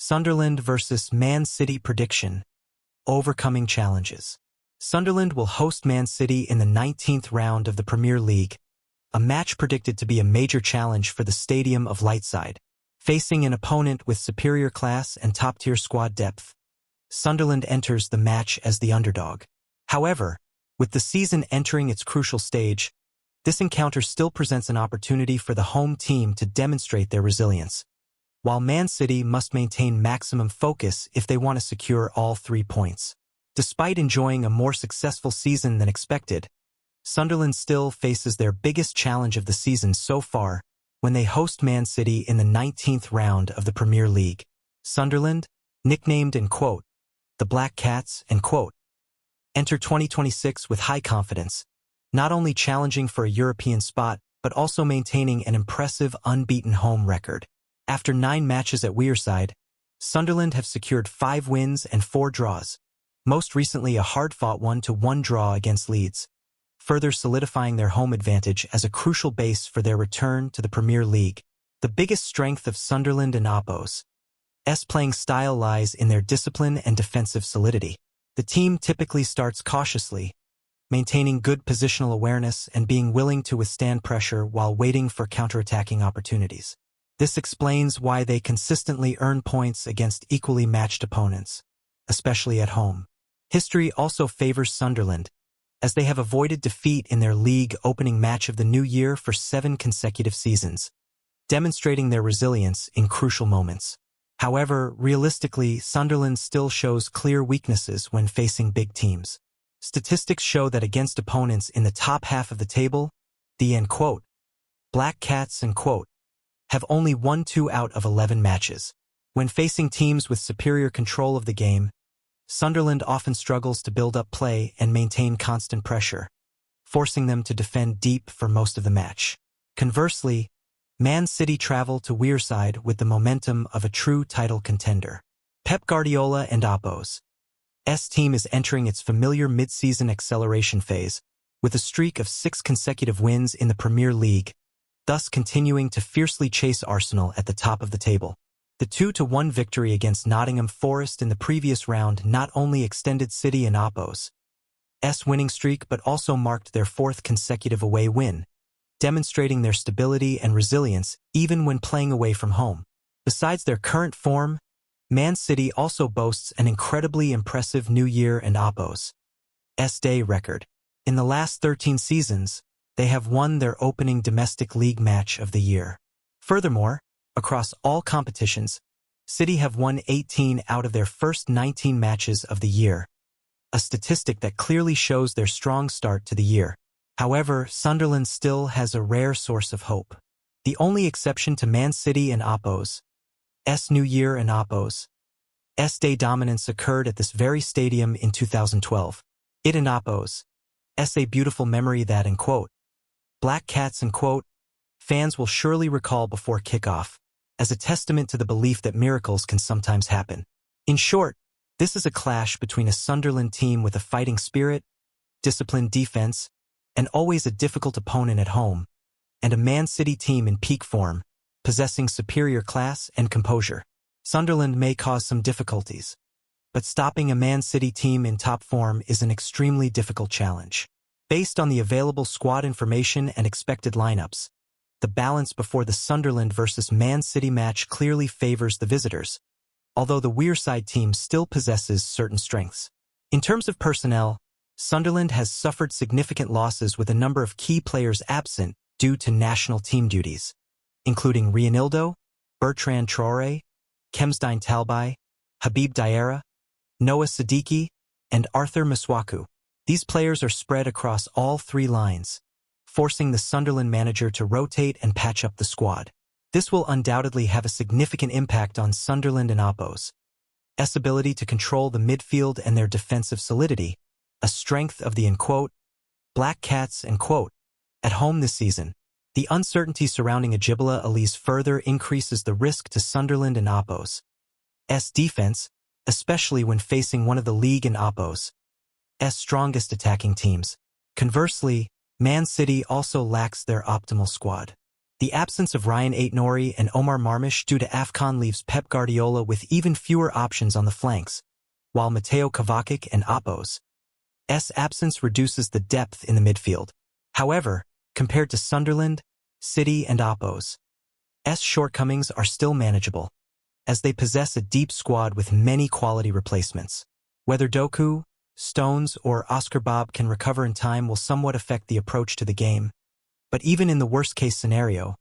Sunderland versus Man City prediction. Overcoming challenges. Sunderland will host Man City in the 19th round of the Premier League, a match predicted to be a major challenge for the Stadium of Lightside. Facing an opponent with superior class and top-tier squad depth, Sunderland enters the match as the underdog. However, with the season entering its crucial stage, this encounter still presents an opportunity for the home team to demonstrate their resilience, while Man City must maintain maximum focus if they want to secure all 3 points. Despite enjoying a more successful season than expected, Sunderland still faces their biggest challenge of the season so far when they host Man City in the 19th round of the Premier League. Sunderland, nicknamed in quote, the Black Cats, end quote, enter 2026 with high confidence, not only challenging for a European spot, but also maintaining an impressive unbeaten home record. After 9 matches at Wearside, Sunderland have secured 5 wins and 4 draws, most recently a hard-fought 1-1 draw against Leeds, further solidifying their home advantage as a crucial base for their return to the Premier League. The biggest strength of Sunderland and Oppo's playing style lies in their discipline and defensive solidity. The team typically starts cautiously, maintaining good positional awareness and being willing to withstand pressure while waiting for counterattacking opportunities. This explains why they consistently earn points against equally matched opponents, especially at home. History also favors Sunderland, as they have avoided defeat in their league opening match of the new year for 7 consecutive seasons, demonstrating their resilience in crucial moments. However, realistically, Sunderland still shows clear weaknesses when facing big teams. Statistics show that against opponents in the top half of the table, the end quote, Black Cats, end quote, have only won 2 out of 11 matches. When facing teams with superior control of the game, Sunderland often struggles to build up play and maintain constant pressure, forcing them to defend deep for most of the match. Conversely, Man City travel to Wearside with the momentum of a true title contender. Pep Guardiola and Oppo's team is entering its familiar mid-season acceleration phase, with a streak of 6 consecutive wins in the Premier League, thus continuing to fiercely chase Arsenal at the top of the table. The 2-1 victory against Nottingham Forest in the previous round not only extended City and Oppo's winning streak but also marked their 4th consecutive away win, demonstrating their stability and resilience even when playing away from home. Besides their current form, Man City also boasts an incredibly impressive New Year and Oppo's Day record. In the last 13 seasons, they have won their opening domestic league match of the year. Furthermore, across all competitions, City have won 18 out of their first 19 matches of the year, a statistic that clearly shows their strong start to the year. However, Sunderland still has a rare source of hope. The only exception to Man City and Oppo's New Year and Oppo's Day dominance occurred at this very stadium in 2012. It and Oppo's a beautiful memory that, end quote, Black Cats, end quote, fans will surely recall before kickoff, as a testament to the belief that miracles can sometimes happen. In short, this is a clash between a Sunderland team with a fighting spirit, disciplined defense, and always a difficult opponent at home, and a Man City team in peak form, possessing superior class and composure. Sunderland may cause some difficulties, but stopping a Man City team in top form is an extremely difficult challenge. Based on the available squad information and expected lineups, the balance before the Sunderland versus Man City match clearly favors the visitors, although the Wearside team still possesses certain strengths. In terms of personnel, Sunderland has suffered significant losses with a number of key players absent due to national team duties, including Rionildo, Bertrand Traoré, Kemsdine Talbai, Habib Diarra, Noah Siddiqui, and Arthur Masuaku. These players are spread across all 3 lines, forcing the Sunderland manager to rotate and patch up the squad. This will undoubtedly have a significant impact on Sunderland and Oppo's ability to control the midfield and their defensive solidity, a strength of the, end quote, Black Cats, end quote, at home this season. The uncertainty surrounding Ajibala Ali's further increases the risk to Sunderland and Oppo's defense, especially when facing one of the league and Oppo's strongest attacking teams. Conversely, Man City also lacks their optimal squad. The absence of Ryan Aït-Nouri and Omar Marmush due to AFCON leaves Pep Guardiola with even fewer options on the flanks, while Mateo Kovacic and Apos' absence reduces the depth in the midfield. However, compared to Sunderland, City and Apos' shortcomings are still manageable, as they possess a deep squad with many quality replacements. Whether Doku, Stones, or Oscar Bob can recover in time will somewhat affect the approach to the game, but even in the worst-case scenario,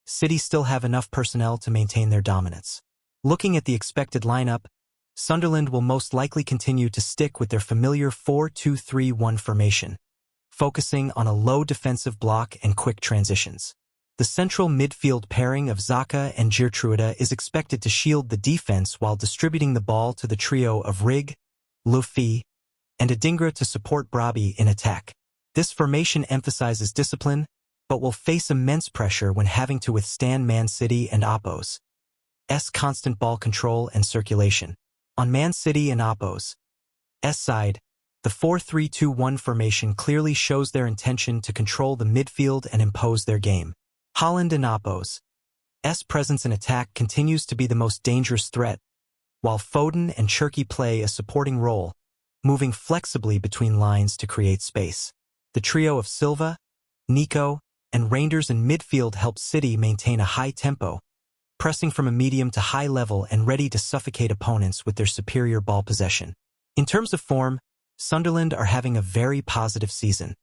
City still have enough personnel to maintain their dominance. Looking at the expected lineup, Sunderland will most likely continue to stick with their familiar 4-2-3-1 formation, focusing on a low defensive block and quick transitions. The central midfield pairing of Xhaka and Geertruida is expected to shield the defense while distributing the ball to the trio of Rig, Luffy, and Adingra to support Brabi in attack. This formation emphasizes discipline, but will face immense pressure when having to withstand Man City and Apos' constant ball control and circulation. On Man City and Apos' side, the 4-3-2-1 formation clearly shows their intention to control the midfield and impose their game. Haaland and Apos' presence in attack continues to be the most dangerous threat, while Foden and Cherki play a supporting role, moving flexibly between lines to create space. The trio of Silva, Nico, and Reinders in midfield helps City maintain a high tempo, pressing from a medium to high level and ready to suffocate opponents with their superior ball possession. In terms of form, Sunderland are having a very positive season,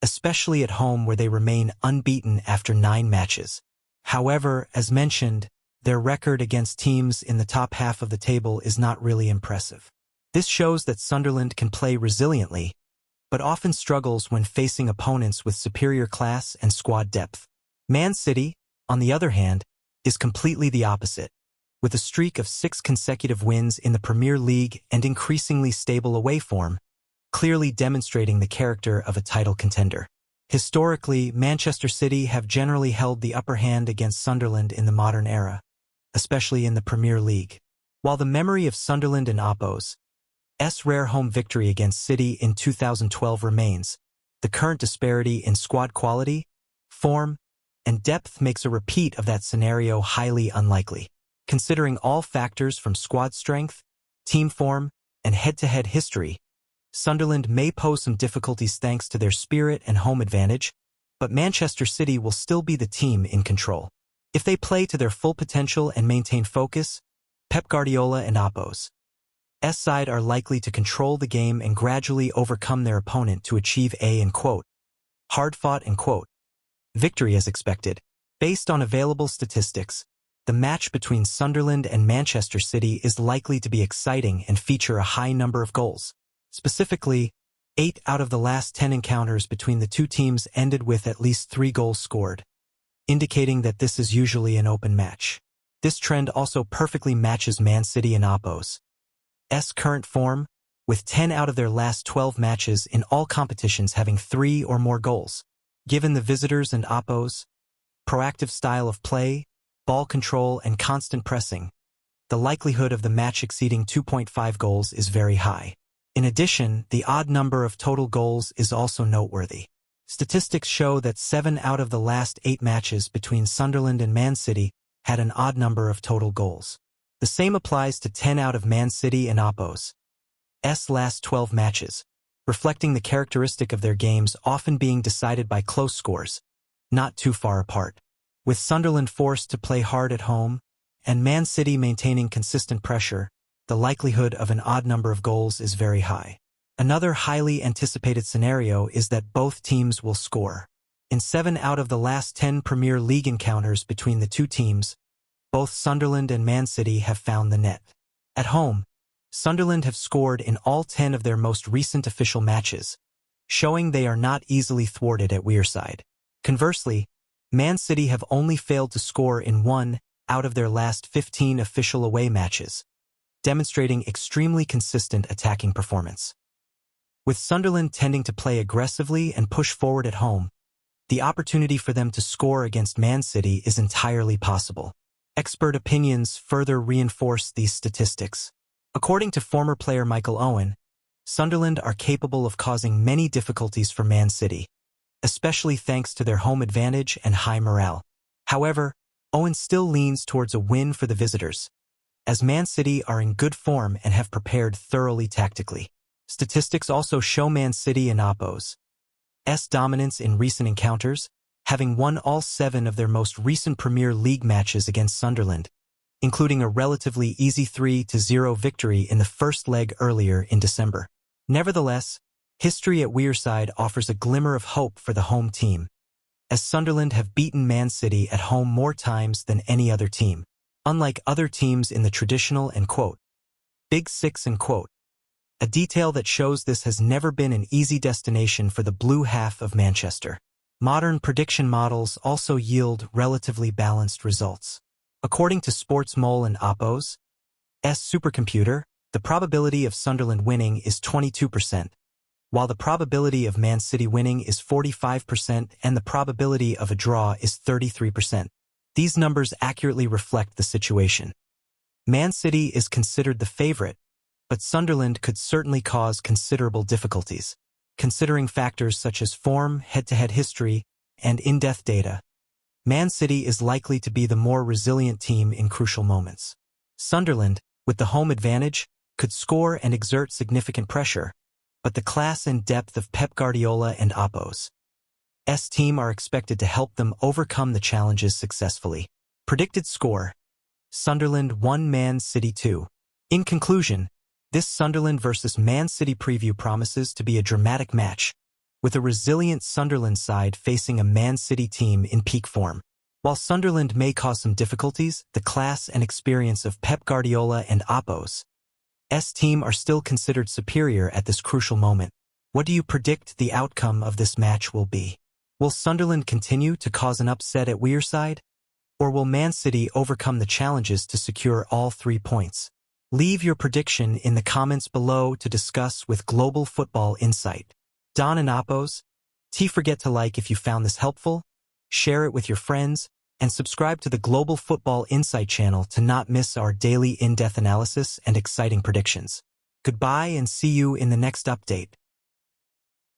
especially at home where they remain unbeaten after 9 matches. However, as mentioned, their record against teams in the top half of the table is not really impressive. This shows that Sunderland can play resiliently, but often struggles when facing opponents with superior class and squad depth. Man City, on the other hand, is completely the opposite, with a streak of 6 consecutive wins in the Premier League and increasingly stable away form, clearly demonstrating the character of a title contender. Historically, Manchester City have generally held the upper hand against Sunderland in the modern era, especially in the Premier League. While the memory of Sunderland and Apos' rare home victory against City in 2012 remains, the current disparity in squad quality, form, and depth makes a repeat of that scenario highly unlikely. Considering all factors from squad strength, team form, and head-to-head history, Sunderland may pose some difficulties thanks to their spirit and home advantage, but Manchester City will still be the team in control. If they play to their full potential and maintain focus, Pep Guardiola and Apos' side are likely to control the game and gradually overcome their opponent to achieve a hard-fought victory as expected. Based on available statistics, the match between Sunderland and Manchester City is likely to be exciting and feature a high number of goals. Specifically, 8 out of the last 10 encounters between the two teams ended with at least 3 goals scored, indicating that this is usually an open match. This trend also perfectly matches Man City and Apos' current form, with 10 out of their last 12 matches in all competitions having 3 or more goals. Given the visitors and Apos' proactive style of play, ball control, and constant pressing, the likelihood of the match exceeding 2.5 goals is very high. In addition, the odd number of total goals is also noteworthy. Statistics show that 7 out of the last 8 matches between Sunderland and Man City had an odd number of total goals. The same applies to 10 out of Man City and Apos' last 12 matches, reflecting the characteristic of their games often being decided by close scores, not too far apart. With Sunderland forced to play hard at home, and Man City maintaining consistent pressure, the likelihood of an odd number of goals is very high. Another highly anticipated scenario is that both teams will score. In 7 out of the last 10 Premier League encounters between the two teams, both Sunderland and Man City have found the net. At home, Sunderland have scored in all 10 of their most recent official matches, showing they are not easily thwarted at Wearside. Conversely, Man City have only failed to score in 1 out of their last 15 official away matches, demonstrating extremely consistent attacking performance. With Sunderland tending to play aggressively and push forward at home, the opportunity for them to score against Man City is entirely possible. Expert opinions further reinforce these statistics. According to former player Michael Owen, Sunderland are capable of causing many difficulties for Man City, especially thanks to their home advantage and high morale. However, Owen still leans towards a win for the visitors, as Man City are in good form and have prepared thoroughly tactically. Statistics also show Man City and Oppo's dominance in recent encounters, having won all 7 of their most recent Premier League matches against Sunderland, including a relatively easy 3-0 victory in the first leg earlier in December. Nevertheless, history at Wearside offers a glimmer of hope for the home team, as Sunderland have beaten Man City at home more times than any other team, unlike other teams in the traditional and Big Six and a detail that shows this has never been an easy destination for the blue half of Manchester. Modern prediction models also yield relatively balanced results. According to SportsMole and Oppo's supercomputer, the probability of Sunderland winning is 22%, while the probability of Man City winning is 45% and the probability of a draw is 33%. These numbers accurately reflect the situation. Man City is considered the favorite, but Sunderland could certainly cause considerable difficulties. Considering factors such as form, head-to-head history, and in-depth data, Man City is likely to be the more resilient team in crucial moments. Sunderland, with the home advantage, could score and exert significant pressure, but the class and depth of Pep Guardiola and Oppo's team are expected to help them overcome the challenges successfully. Predicted score: Sunderland 1, Man City 2. In conclusion, this Sunderland versus Man City preview promises to be a dramatic match, with a resilient Sunderland side facing a Man City team in peak form. While Sunderland may cause some difficulties, the class and experience of Pep Guardiola and Oppo's team are still considered superior at this crucial moment. What do you predict the outcome of this match will be? Will Sunderland continue to cause an upset at Wearside? Or will Man City overcome the challenges to secure all 3 points? Leave your prediction in the comments below to discuss with Global Football Insight. Don and Oppo's, forget to like if you found this helpful, share it with your friends, and subscribe to the Global Football Insight channel to not miss our daily in-depth analysis and exciting predictions. Goodbye and see you in the next update.